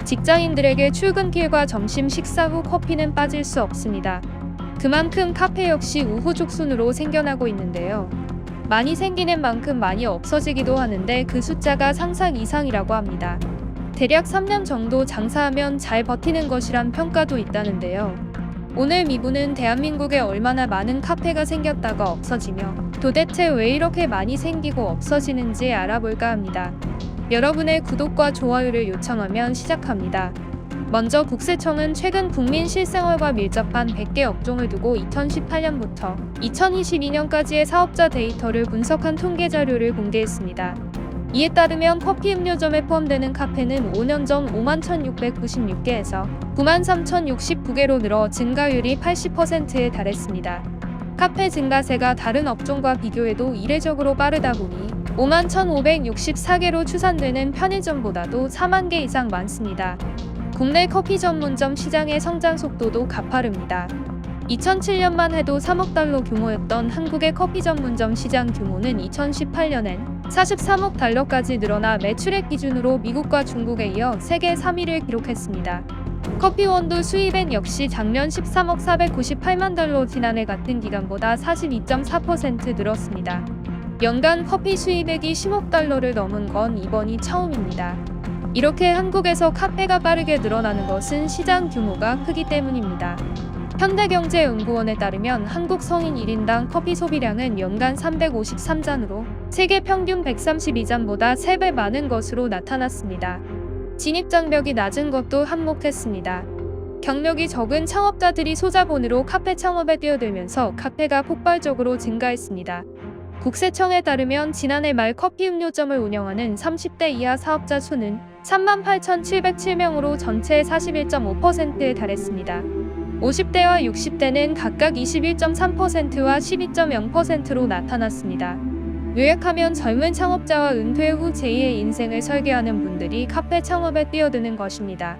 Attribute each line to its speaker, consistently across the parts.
Speaker 1: 직장인들에게 출근길과 점심 식사 후 커피는 빠질 수 없습니다. 그만큼 카페 역시 우후죽순으로 생겨나고 있는데요. 많이 생기는 만큼 많이 없어지기도 하는데 그 숫자가 상상 이상이라고 합니다. 대략 3년 정도 장사하면 잘 버티는 것이란 평가도 있다는데요. 오늘 미부는 대한민국에 얼마나 많은 카페가 생겼다가 없어지며 도대체 왜 이렇게 많이 생기고 없어지는지 알아볼까 합니다. 여러분의 구독과 좋아요를 요청하면 시작합니다. 먼저 국세청은 최근 국민 실생활과 밀접한 100개 업종을 두고 2018년부터 2022년까지의 사업자 데이터를 분석한 통계 자료를 공개했습니다. 이에 따르면 커피 음료점에 포함되는 카페는 5년 전 51,696개에서 93,069개로 늘어 증가율이 80%에 달했습니다. 카페 증가세가 다른 업종과 비교해도 이례적으로 빠르다 보니 51,564개로 추산되는 편의점보다도 4만 개 이상 많습니다. 국내 커피 전문점 시장의 성장 속도도 가파릅니다. 2007년만 해도 3억 달러 규모였던 한국의 커피 전문점 시장 규모는 2018년엔 43억 달러까지 늘어나 매출액 기준으로 미국과 중국에 이어 세계 3위를 기록했습니다. 커피 원두 수입액 역시 작년 13억 498만 달러 지난해 같은 기간보다 42.4% 늘었습니다. 연간 커피 수입액이 10억 달러를 넘은 건 이번이 처음입니다. 이렇게 한국에서 카페가 빠르게 늘어나는 것은 시장 규모가 크기 때문입니다. 현대경제연구원에 따르면 한국 성인 1인당 커피 소비량은 연간 353잔으로 세계 평균 132잔보다 3배 많은 것으로 나타났습니다. 진입장벽이 낮은 것도 한몫했습니다. 경력이 적은 창업자들이 소자본으로 카페 창업에 뛰어들면서 카페가 폭발적으로 증가했습니다. 국세청에 따르면 지난해 말 커피 음료점을 운영하는 30대 이하 사업자 수는 38,707명으로 전체의 41.5%에 달했습니다. 50대와 60대는 각각 21.3%와 12.0%로 나타났습니다. 요약하면 젊은 창업자와 은퇴 후 제2의 인생을 설계하는 분들이 카페 창업에 뛰어드는 것입니다.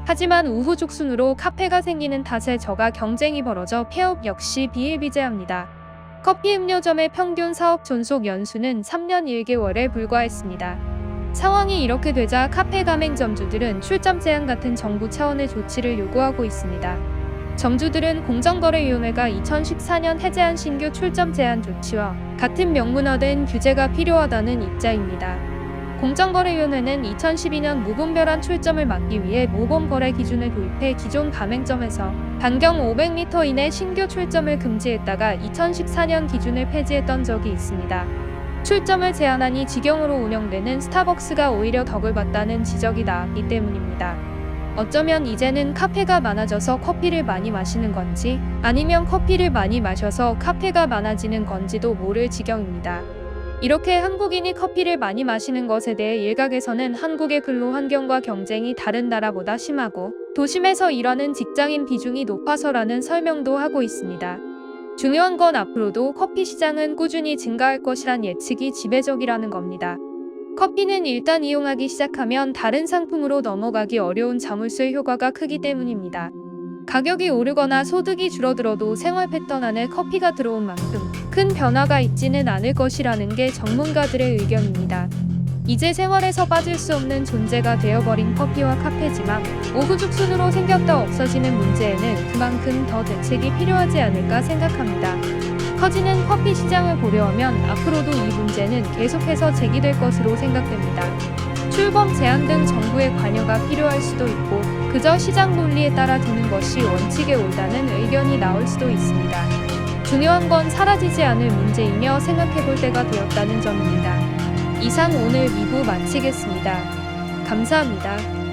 Speaker 1: 하지만 우후죽순으로 카페가 생기는 탓에 저가 경쟁이 벌어져 폐업 역시 비일비재합니다. 커피 음료점의 평균 사업 존속 연수는 3년 1개월에 불과했습니다. 상황이 이렇게 되자 카페 가맹점주들은 출점 제한 같은 정부 차원의 조치를 요구하고 있습니다. 점주들은 공정거래위원회가 2014년 해제한 신규 출점 제한 조치와 같은 명문화된 규제가 필요하다는 입장입니다. 공정거래위원회는 2012년 무분별한 출점을 막기 위해 모범거래 기준을 도입해 기존 가맹점에서 반경 500m 이내 신규 출점을 금지했다가 2014년 기준을 폐지했던 적이 있습니다. 출점을 제한하니 직영으로 운영되는 스타벅스가 오히려 덕을 봤다는 지적이 나왔기 때문입니다. 어쩌면 이제는 카페가 많아져서 커피를 많이 마시는 건지 아니면 커피를 많이 마셔서 카페가 많아지는 건지도 모를 지경입니다. 이렇게 한국인이 커피를 많이 마시는 것에 대해 일각에서는 한국의 근로 환경과 경쟁이 다른 나라보다 심하고 도심에서 일하는 직장인 비중이 높아서라는 설명도 하고 있습니다. 중요한 건 앞으로도 커피 시장은 꾸준히 증가할 것이란 예측이 지배적이라는 겁니다. 커피는 일단 이용하기 시작하면 다른 상품으로 넘어가기 어려운 자물쇠 효과가 크기 때문입니다. 가격이 오르거나 소득이 줄어들어도 생활 패턴 안에 커피가 들어온 만큼 큰 변화가 있지는 않을 것이라는 게 전문가들의 의견입니다. 이제 생활에서 빠질 수 없는 존재가 되어버린 커피와 카페지만 우후죽순으로 생겼다 없어지는 문제에는 그만큼 더 대책이 필요하지 않을까 생각합니다. 커지는 커피 시장을 고려하면 앞으로도 이 문제는 계속해서 제기될 것으로 생각됩니다. 출범 제한 등 정부의 관여가 필요할 수도 있고 그저 시장 논리에 따라 두는 것이 원칙에 옳다는 의견이 나올 수도 있습니다. 중요한 건 사라지지 않을 문제이며 생각해볼 때가 되었다는 점입니다. 이상 오늘 미부 마치겠습니다. 감사합니다.